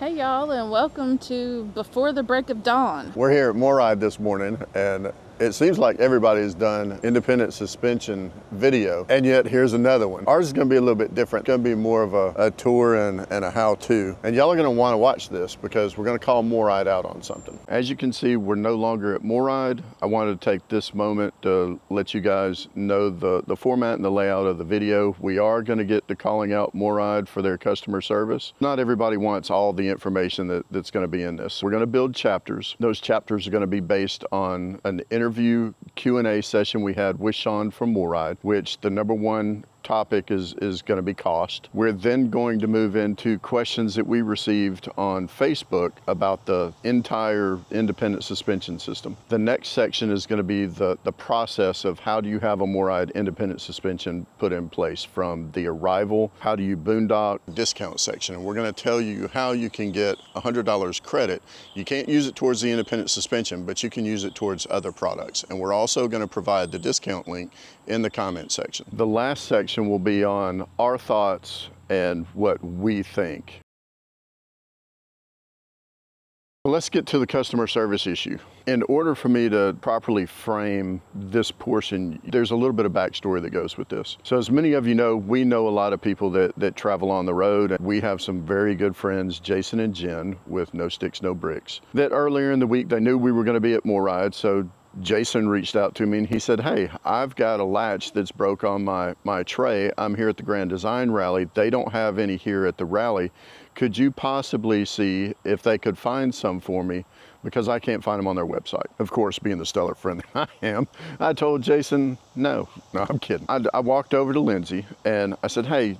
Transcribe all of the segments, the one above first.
Hey y'all, and welcome to Before the Break of Dawn. We're here at MORryde this morning, and it seems like everybody's done independent suspension video, and yet here's another one. Ours is gonna be a little bit different. It's gonna be more of a tour and a how-to. And y'all are gonna wanna watch this because we're gonna call MORryde out on something. As you can see, we're no longer at MORryde. I wanted to take this moment to let you guys know the format and the layout of the video. We are gonna get to calling out MORryde for their customer service. Not everybody wants all the information that's gonna be in this. We're gonna build chapters. Those chapters are gonna be based on an interview Q&A session we had with Sean from MORryde, which the number one topic is going to be cost. We're then going to move into questions that we received on Facebook about the entire independent suspension system. The next section is going to be the process of how do you have a MORryde independent suspension put in place from the arrival, how do you boondock, discount section. And we're going to tell you how you can get $100 credit. You can't use it towards the independent suspension, but you can use it towards other products. And we're also going to provide the discount link in the comment section. The last section will be on our thoughts and what we think. Let's get to the customer service issue. In order for me to properly frame this portion, there's a little bit of backstory that goes with this. So as many of you know, we know a lot of people that travel on the road. We have some very good friends, Jason and Jen with No Sticks, No Bricks, that earlier in the week, they knew we were going to be at MORryde. So Jason reached out to me and he said, hey, I've got a latch that's broke on my tray. I'm here at the Grand Design Rally. They don't have any here at the rally. Could you possibly see if they could find some for me? Because I can't find them on their website. Of course, being the stellar friend that I am, I told Jason, no, I'm kidding. I walked over to Lindsay and I said, hey,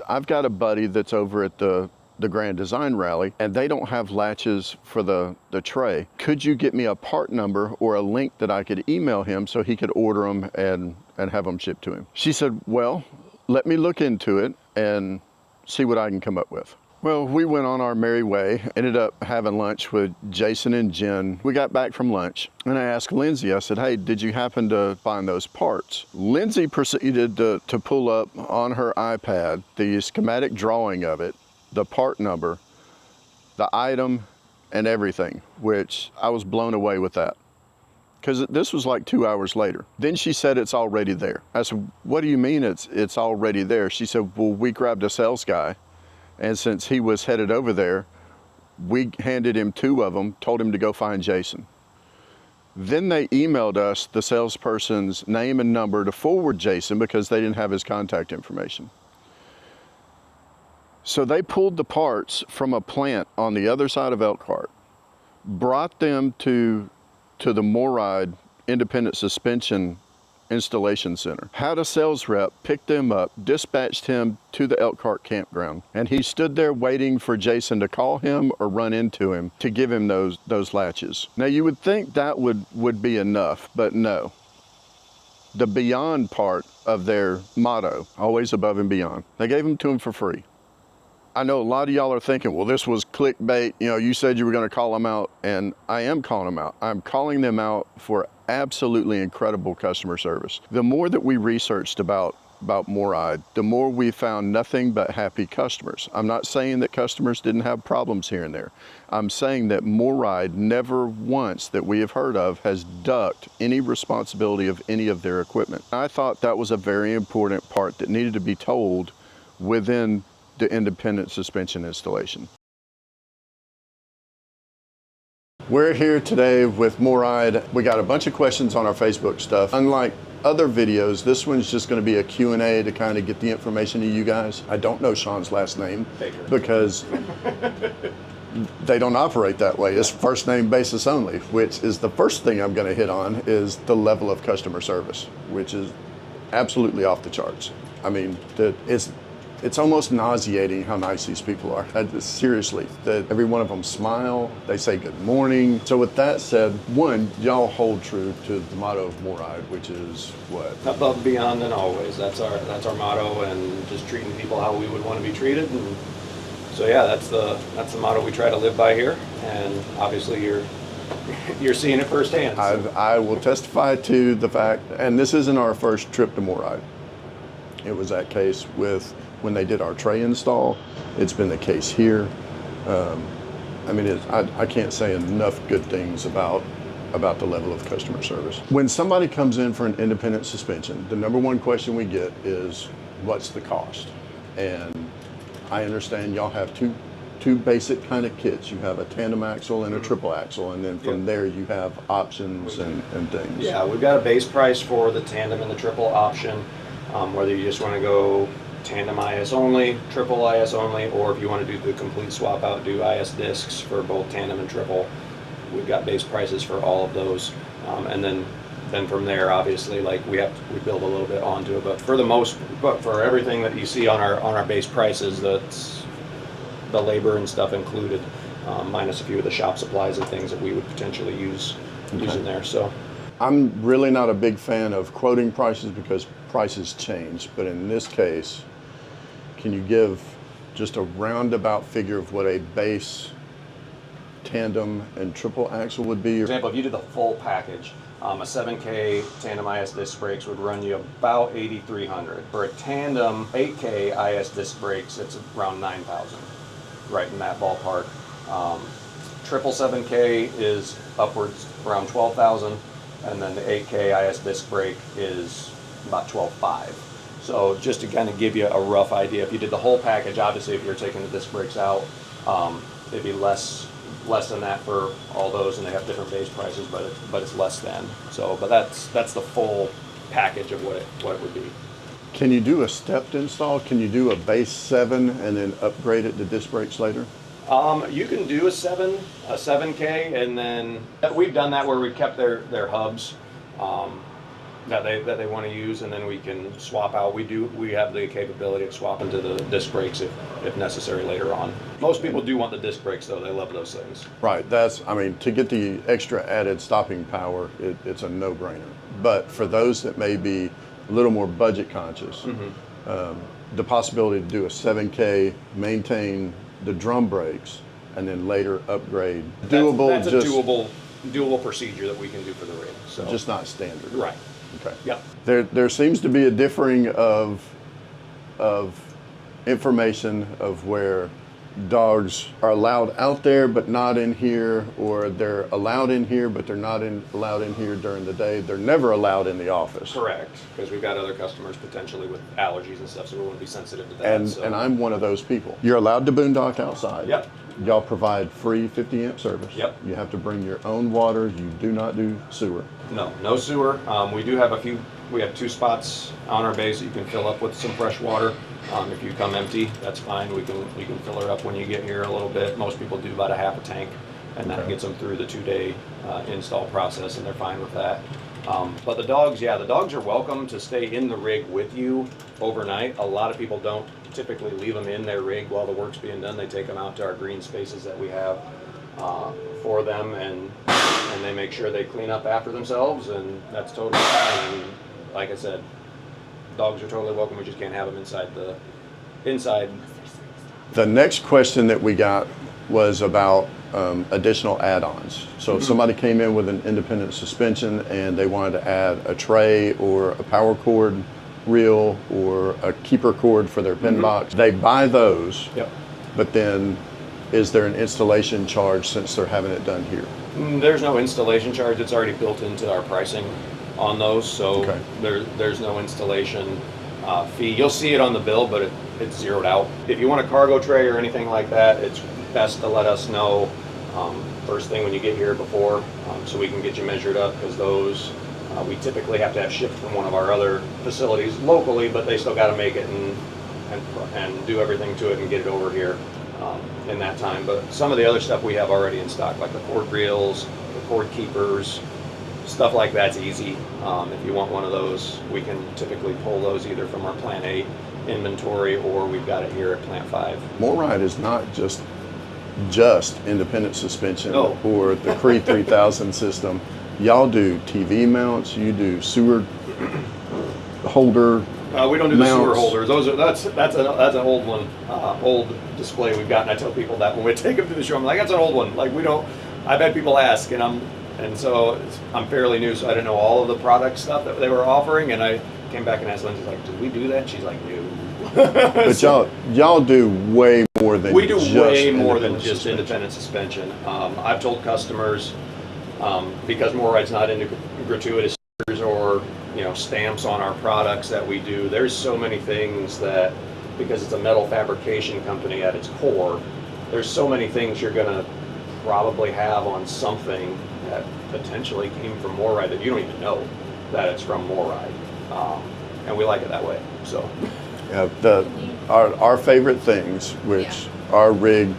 I've got a buddy that's over at the Grand Design Rally and they don't have latches for the tray. Could you get me a part number or a link that I could email him so he could order them and have them shipped to him? She said, well, let me look into it and see what I can come up with. Well, we went on our merry way, ended up having lunch with Jason and Jen. We got back from lunch and I asked Lindsay, I said, hey, did you happen to find those parts? Lindsay proceeded to pull up on her iPad the schematic drawing of it, the part number, the item, and everything, which I was blown away with that. Because this was like 2 hours later. Then she said it's already there. I said, what do you mean it's already there? She said, well, we grabbed a sales guy, and since he was headed over there, we handed him 2 of them, told him to go find Jason. Then they emailed us the salesperson's name and number to forward Jason because they didn't have his contact information. So they pulled the parts from a plant on the other side of Elkhart, brought them to the MORryde Independent Suspension Installation Center, had a sales rep pick them up, dispatched him to the Elkhart campground, and he stood there waiting for Jason to call him or run into him to give him those latches. Now you would think that would be enough, but no. The beyond part of their motto, always above and beyond, they gave them to him for free. I know a lot of y'all are thinking, well, this was clickbait. You said you were going to call them out, and I am calling them out. I'm calling them out for absolutely incredible customer service. The more that we researched about MORryde, the more we found nothing but happy customers. I'm not saying that customers didn't have problems here and there. I'm saying that MORryde never once that we have heard of has ducked any responsibility of any of their equipment. I thought that was a very important part that needed to be told within the independent suspension installation. We're here today with MORryde. We got a bunch of questions on our Facebook stuff. Unlike other videos, this one's just going to be a Q&A to kind of get the information to you guys. I don't know Sean's last name because they don't operate that way. It's first name basis only, which is the first thing I'm going to hit on is the level of customer service, which is absolutely off the charts. I mean, it's almost nauseating how nice these people are. Seriously, that every one of them smile, they say good morning. So with that said, one, y'all hold true to the motto of MORryde, which is what? Above, beyond, and always. That's our motto, and just treating people how we would want to be treated. And so yeah, that's the motto we try to live by here. And obviously you're seeing it firsthand. So. I will testify to the fact, and this isn't our first trip to MORryde. It was that case with when they did our tray install. It's been the case here. I mean, I can't say enough good things about the level of customer service. When somebody comes in for an independent suspension, the number one question we get is, what's the cost? And I understand y'all have two basic kind of kits. You have a tandem axle and a triple axle, and then from there you have options and things. Yeah, we've got a base price for the tandem and the triple option, whether you just want to go tandem IS only, triple IS only, or if you want to do the complete swap out, do IS discs for both tandem and triple. We've got base prices for all of those, and then from there, obviously, like we build a little bit onto it. But for everything that you see on our base prices, that's the labor and stuff included, minus a few of the shop supplies and things that we would potentially use in there. So I'm really not a big fan of quoting prices because prices change. But in this case, can you give just a roundabout figure of what a base tandem and triple axle would be? For example, if you did the full package, a 7K tandem IS disc brakes would run you about $8,300. For a tandem 8K IS disc brakes, it's around $9,000, right in that ballpark. Triple 7K is upwards around $12,000, and then the 8K IS disc brake is about $12,500. So just to kind of give you a rough idea, if you did the whole package, obviously if you're taking the disc brakes out, it'd be less than that for all those, and they have different base prices, but it's less than. So, but that's the full package of what it would be. Can you do a stepped install? Can you do a base 7 and then upgrade it to disc brakes later? You can do a 7K, and then we've done that where we've kept their hubs that they want to use, and then we can swap out. We have the capability of swapping to the disc brakes if necessary later on. Most people do want the disc brakes though; they love those things. Right. To get the extra added stopping power, it's a no-brainer. But for those that may be a little more budget conscious, the possibility to do a 7K, maintain the drum brakes, and then later upgrade. That's a doable procedure that we can do for the rig. So just not standard. Right. Okay. Yep. There seems to be a differing of information of where dogs are allowed out there but not in here, or they're allowed in here but they're not allowed in here during the day. They're never allowed in the office. Correct, because we've got other customers potentially with allergies and stuff, so we want to be sensitive to that. And I'm one of those people. You're allowed to boondock outside. Yep. Y'all provide free 50 amp service. Yep. You have to bring your own water. You do not do sewer. No sewer. We do have we have 2 spots on our base that you can fill up with some fresh water. If you come empty, that's fine. We can fill her up when you get here a little bit. Most people do about a half a tank, and that gets them through the 2-day install process, and they're fine with that. But the dogs are welcome to stay in the rig with you overnight. A lot of people don't typically leave them in their rig while the work's being done. They take them out to our green spaces that we have for them, and they make sure they clean up after themselves, and that's totally fine. And like I said, dogs are totally welcome. We just can't have them inside. The next question that we got was about additional add-ons. So if somebody came in with an independent suspension and they wanted to add a tray or a power cord reel or a keeper cord for their pin box, they buy those. Yep. But then is there an installation charge since they're having it done here? There's no installation charge. It's already built into our pricing on those, so there's no installation fee. You'll see it on the bill, but it's zeroed out. If you want a cargo tray or anything like that, it's best to let us know first thing when you get here before, so we can get you measured up, because those we typically have to have shipped from one of our other facilities locally, but they still got to make it and do everything to it and get it over here in that time. But some of the other stuff we have already in stock, like the cord reels, the cord keepers, stuff like that's easy. If you want one of those, we can typically pull those either from our Plant 8 inventory, or we've got it here at Plant 5. MORryde is not just independent suspension or the Cree 3000 system. Y'all do TV mounts, you do sewer holder. We don't do mounts. The sewer holders. That's an old one, old display we've got. And I tell people that when we take them to the show, I'm like, that's an old one. Like, we don't. I've had people ask, and so I'm fairly new, so I didn't know all of the product stuff that they were offering. And I came back and asked Lindsay, like, did we do that? And she's like, no. But y'all do way more than we do just way more than independent just suspension. independent suspension. I've told customers, because MORryde's not into gratuitous stickers or stamps on our products that we do, there's so many things that, because it's a metal fabrication company at its core, there's so many things you're going to probably have on something that potentially came from MORryde that you don't even know that it's from MORryde. And we like it that way. So Yeah, our favorite things, which our rig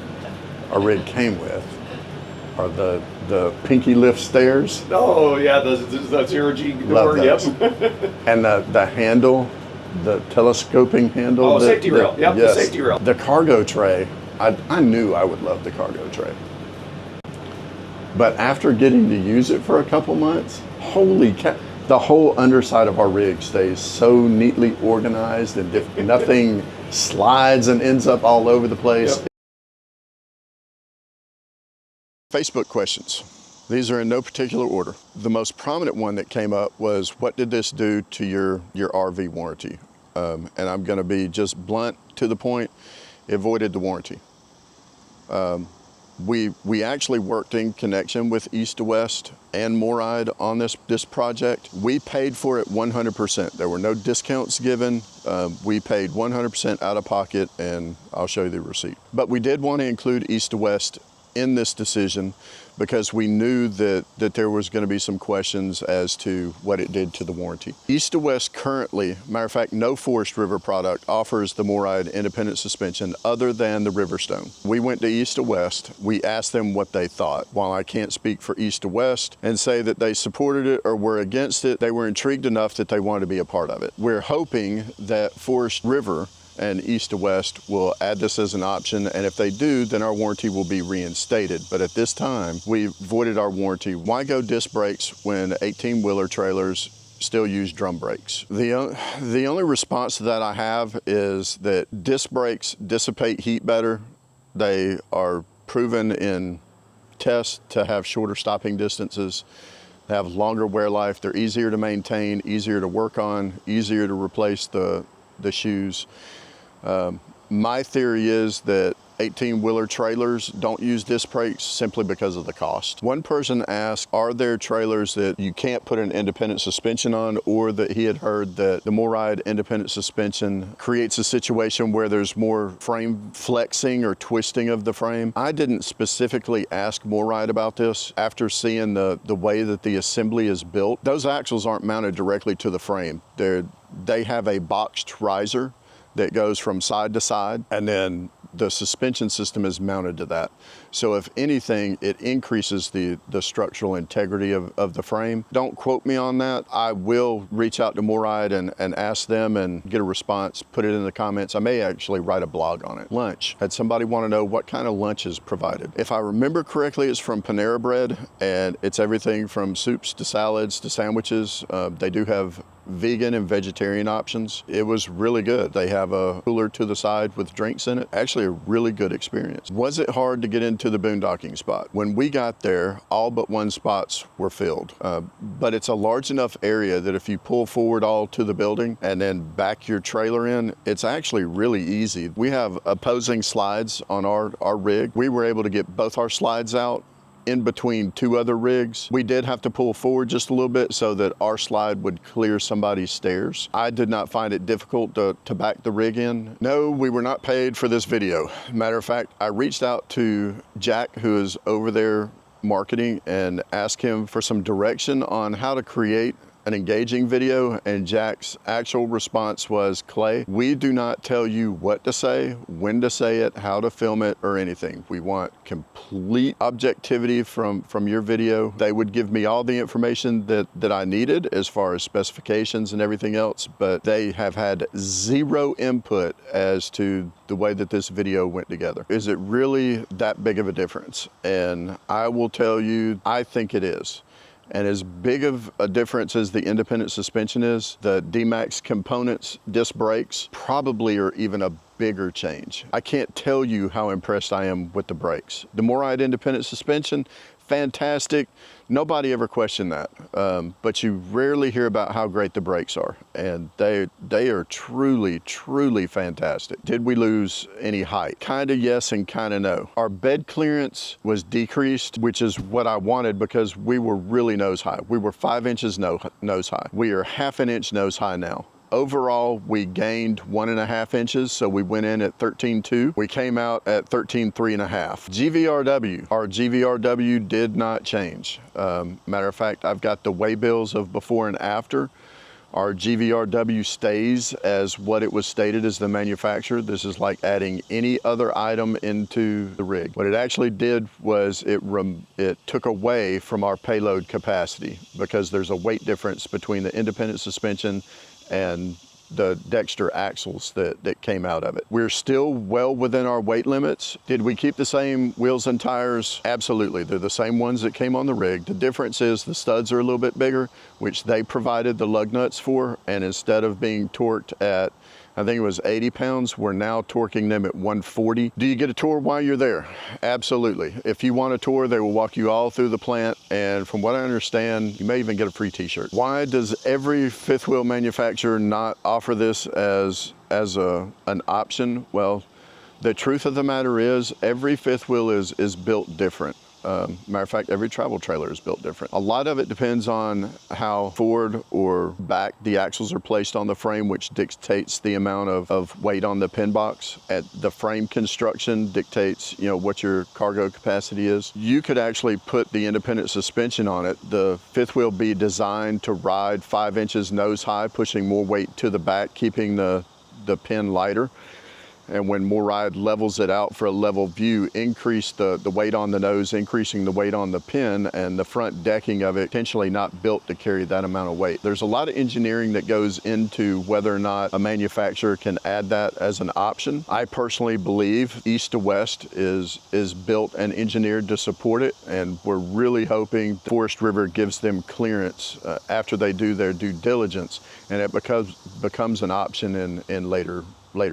came with, are the pinky lift stairs. oh yeah, the 0G Love door. Yep. those. And the handle, the telescoping handle. Oh, safety rail. Yep, the safety rail. The cargo tray. I knew I would love the cargo tray. But after getting to use it for a couple months, holy cow. The whole underside of our rig stays so neatly organized, and nothing slides and ends up all over the place. Yep. Facebook questions. These are in no particular order. The most prominent one that came up was, what did this do to your RV warranty? And I'm going to be just blunt to the point. It voided the warranty. We actually worked in connection with East to West and MORryde on this project. We paid for it 100%. There were no discounts given. We paid 100% out of pocket, and I'll show you the receipt. But we did want to include East to West in this decision because we knew that there was going to be some questions as to what it did to the warranty. East to West currently, matter of fact, no Forest River product offers the MORryde Independent Suspension other than the Riverstone. We went to East to West. We asked them what they thought. While I can't speak for East to West and say that they supported it or were against it, they were intrigued enough that they wanted to be a part of it. We're hoping that Forest River and East to West will add this as an option, and if they do, then our warranty will be reinstated. But at this time, we voided our warranty. Why go disc brakes when 18-wheeler trailers still use drum brakes? The only response to that I have is that disc brakes dissipate heat better. They are proven in tests to have shorter stopping distances. They have longer wear life. They're easier to maintain, easier to work on, easier to replace the shoes. My theory is that 18-wheeler trailers don't use disc brakes simply because of the cost. One person asked, are there trailers that you can't put an independent suspension on, or that he had heard that the MORryde Independent Suspension creates a situation where there's more frame flexing or twisting of the frame. I didn't specifically ask MORryde about this. After seeing the way that the assembly is built, those axles aren't mounted directly to the frame. They have a boxed riser that goes from side to side, and then the suspension system is mounted to that. So if anything, it increases the structural integrity of the frame. Don't quote me on that. I will reach out to MORryde and ask them and get a response, put it in the comments. I may actually write a blog on it. Lunch. Had somebody want to know what kind of lunch is provided. If I remember correctly, it's from Panera Bread, and it's everything from soups to salads to sandwiches. They do have vegan and vegetarian options. It was really good. They have a cooler to the side with drinks in it. Actually a really good experience. Was it hard to get into the boondocking spot? When we got there, all but one spots were filled. But it's a large enough area that if you pull forward all to the building and then back your trailer in, it's actually really easy. We have opposing slides on our rig. We were able to get both our slides out in between two other rigs. We did have to pull forward just a little bit so that our slide would clear somebody's stairs. I did not find it difficult to back the rig in. No, we were not paid for this video. Matter of fact, I reached out to Jack, who is over there marketing, and asked him for some direction on how to create an engaging video, and Jack's actual response was, Clay, we do not tell you what to say, when to say it, how to film it, or anything. We want complete objectivity from your video. They would give me all the information that I needed as far as specifications and everything else, but they have had zero input as to the way that this video went together. Is it really that big of a difference? And I will tell you, I think it is. And as big of a difference as the independent suspension is, the DeeMaxx components, disc brakes, probably are even a bigger change. I can't tell you how impressed I am with the brakes. The MORryde Independent Suspension, fantastic. Nobody ever questioned that, but you rarely hear about how great the brakes are, and they are truly, truly fantastic. Did we lose any height? Kind of yes and kind of no. Our bed clearance was decreased, which is what I wanted because we were really nose high. We were 5 inches nose high. We are half an inch nose high now. Overall, we gained 1.5 inches, so we went in at 13.2. We came out at 13.3.5. GVRW, our GVRW did not change. Matter of fact, I've got the weigh bills of before and after. Our GVRW stays as what it was stated as the manufacturer. This is like adding any other item into the rig. What it actually did was it took away from our payload capacity because there's a weight difference between the independent suspension and the Dexter axles that came out of it. We're still well within our weight limits. Did we keep the same wheels and tires? Absolutely. They're the same ones that came on the rig. The difference is the studs are a little bit bigger, which they provided the lug nuts for, and instead of being torqued at, I think it was 80 pounds, we're now torquing them at 140. Do you get a tour while you're there? Absolutely. If you want a tour, they will walk you all through the plant, and from what I understand, you may even get a free t-shirt. Why does every fifth wheel manufacturer not offer this as an option? Well, the truth of the matter is every fifth wheel is built different. Matter of fact, every travel trailer is built different. A lot of it depends on how forward or back the axles are placed on the frame, which dictates the amount of weight on the pin box. At the frame construction dictates, what your cargo capacity is. You could actually put the independent suspension on it. The fifth wheel be designed to ride 5 inches nose high, pushing more weight to the back, keeping the pin lighter. And when MORryde levels it out for a level view, increase the weight on the nose, increasing the weight on the pin, and the front decking of it potentially not built to carry that amount of weight. There's a lot of engineering that goes into whether or not a manufacturer can add that as an option. I personally believe East to West is built and engineered to support it, and we're really hoping Forest River gives them clearance after they do their due diligence, and it becomes an option in later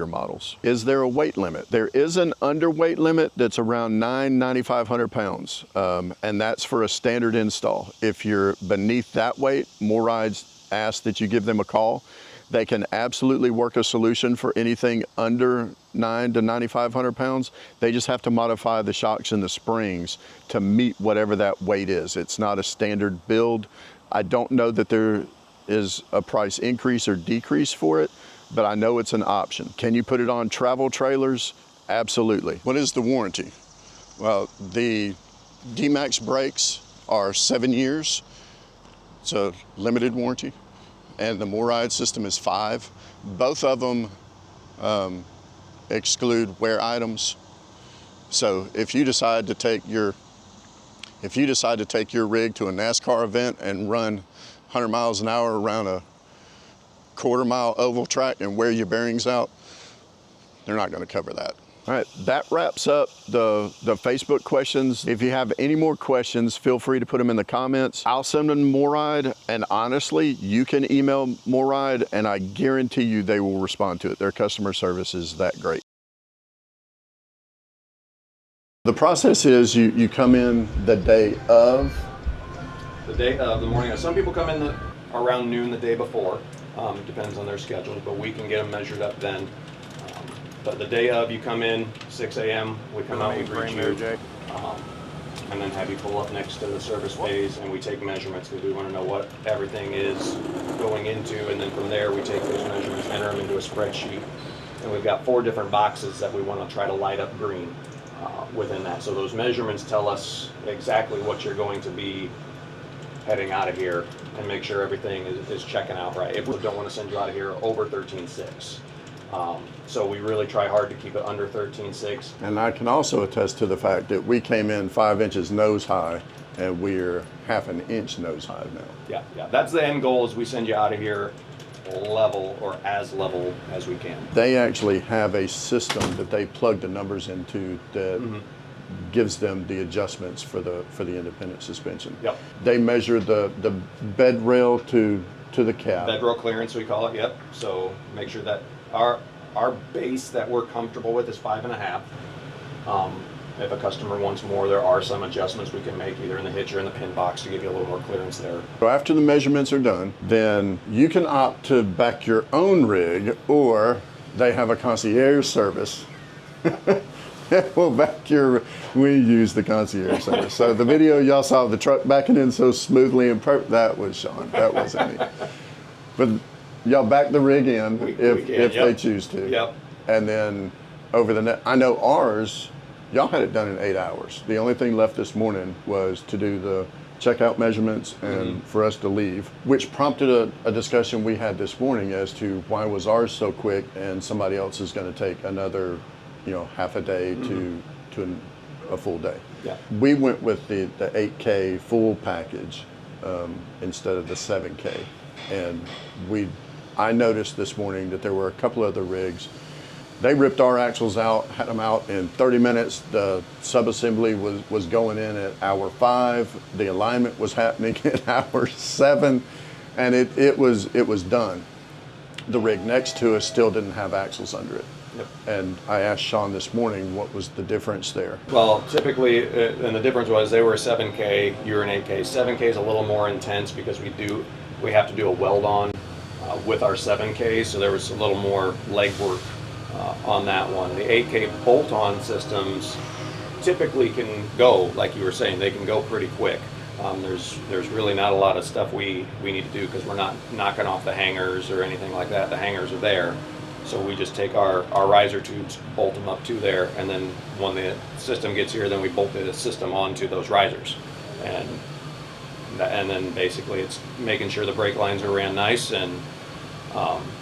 models. Is there a weight limit? There is an underweight limit that's around 9,500 pounds, and that's for a standard install. If you're beneath that weight, MORryde's asked that you give them a call. They can absolutely work a solution for anything under 9 to 9,500 pounds. They just have to modify the shocks and the springs to meet whatever that weight is. It's not a standard build. I don't know that there is a price increase or decrease for it, but I know it's an option. Can you put it on travel trailers? Absolutely. What is the warranty? Well, the DeeMaxx brakes are 7 years. It's a limited warranty. And the MORryde system is 5. Both of them exclude wear items. So if you decide to take your rig to a NASCAR event and run 100 miles an hour around a quarter-mile oval track and wear your bearings out, they're not going to cover that. All right, that wraps up the Facebook questions. If you have any more questions, feel free to put them in the comments. I'll send them to MORryde, and honestly, you can email MORryde, and I guarantee you they will respond to it. Their customer service is that great. The process is you come in the day of? The day of, the morning of. Some people come in around noon the day before. It depends on their schedules, but we can get them measured up then. But the day of, you come in, 6 a.m., we come out, we greet you, and then have you pull up next to the service bays, and we take measurements because we want to know what everything is going into, and then from there we take those measurements, enter them into a spreadsheet, and we've got 4 different boxes that we want to try to light up green within that. So those measurements tell us exactly what you're going to be heading out of here, and make sure everything is checking out right. If we don't want to send you out of here over 13.6. So we really try hard to keep it under 13.6. And I can also attest to the fact that we came in 5 inches nose high, and we're half an inch nose high now. Yeah. That's the end goal, is we send you out of here level or as level as we can. They actually have a system that they plug the numbers into that gives them the adjustments for the independent suspension. Yep. They measure the bed rail to the cab. Bed rail clearance, we call it. Yep. So make sure that our base that we're comfortable with is 5.5. If a customer wants more, there are some adjustments we can make either in the hitch or in the pin box to give you a little more clearance there. So after the measurements are done, then you can opt to back your own rig, or they have a concierge service. Well, we use the concierge service. So the video y'all saw of the truck backing in so smoothly and perfect, that was Sean, that wasn't me. But y'all back the rig in if they choose to. Yep. And then over the I know ours, y'all had it done in 8 hours. The only thing left this morning was to do the checkout measurements and for us to leave, which prompted a discussion we had this morning as to why was ours so quick and somebody else is going to take another, half a day to a full day. Yeah. We went with the 8K full package instead of the 7K. And I noticed this morning that there were a couple other rigs. They ripped our axles out, had them out in 30 minutes. The subassembly was going in at hour 5. The alignment was happening at hour 7, and it was done. The rig next to us still didn't have axles under it. Yep. And I asked Sean this morning what was the difference there. Well, typically, and the difference was they were 7K, you're an 8K. 7K is a little more intense because we have to do a weld on with our 7K, so there was a little more legwork on that one. The 8K bolt-on systems typically can go, like you were saying, they can go pretty quick. There's really not a lot of stuff we need to do because we're not knocking off the hangers or anything like that. The hangers are there. So we just take our riser tubes, bolt them up to there, and then when the system gets here, then we bolt the system onto those risers. And then basically it's making sure the brake lines are ran nice and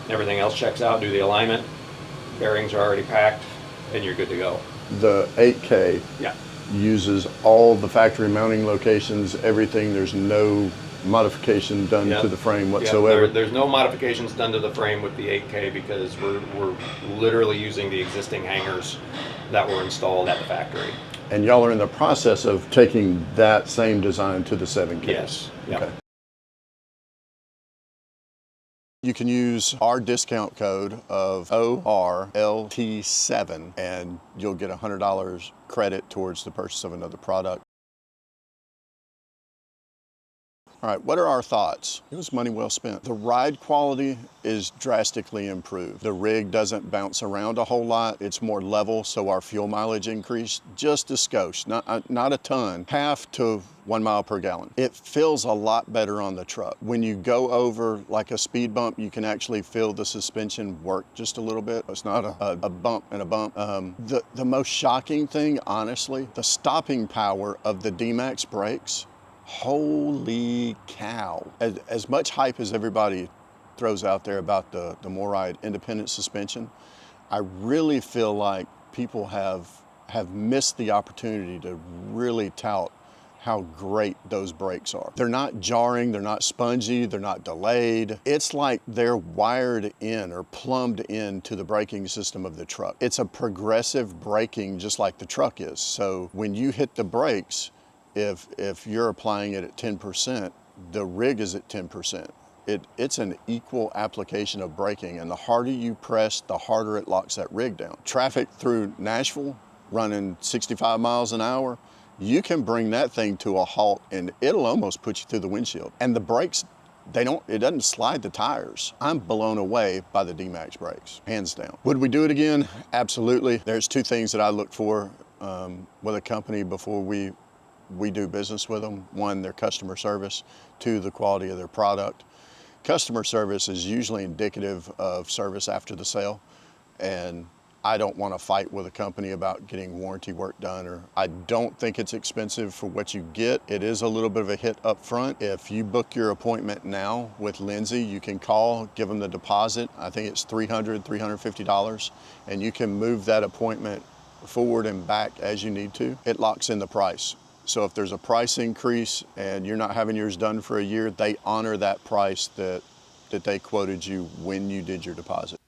everything else checks out, do the alignment, bearings are already packed, and you're good to go. The 8K Yeah. uses all the factory mounting locations, everything. There's no modification done to the frame whatsoever. There's no modifications done to the frame with the 8K because we're literally using the existing hangers that were installed at the factory. And y'all are in the process of taking that same design to the 7K? Yes. Yep. Okay. You can use our discount code of ORLT7 and you'll get $100 credit towards the purchase of another product. All right, what are our thoughts? It was money well spent. The ride quality is drastically improved. The rig doesn't bounce around a whole lot. It's more level, so our fuel mileage increased just a skosh, not a ton, half to 1 mile per gallon. It feels a lot better on the truck. When you go over like a speed bump, you can actually feel the suspension work just a little bit. It's not a bump and a bump. The most shocking thing, honestly, the stopping power of the DeeMaxx brakes. Holy cow. As much hype as everybody throws out there about the MORryde Independent Suspension, I really feel like people have missed the opportunity to really tout how great those brakes are. They're not jarring, they're not spongy, they're not delayed. It's like they're wired in or plumbed into the braking system of the truck. It's a progressive braking just like the truck is. So when you hit the brakes, if you're applying it at 10%, the rig is at 10%. It's an equal application of braking, and the harder you press, the harder it locks that rig down. Traffic through Nashville running 65 miles an hour, you can bring that thing to a halt and it'll almost put you through the windshield. And the brakes, it doesn't slide the tires. I'm blown away by the DeeMaxx brakes, hands down. Would we do it again? Absolutely. There's two things that I look for with a company before we do business with them. One, their customer service. Two, the quality of their product. Customer service is usually indicative of service after the sale, and I don't want to fight with a company about getting warranty work done, or I don't think it's expensive for what you get. It is a little bit of a hit up front. If you book your appointment now with Lindsay, you can call, give them the deposit. I think it's $350, and you can move that appointment forward and back as you need to. It locks in the price. So if there's a price increase and you're not having yours done for a year, they honor that price that they quoted you when you did your deposit.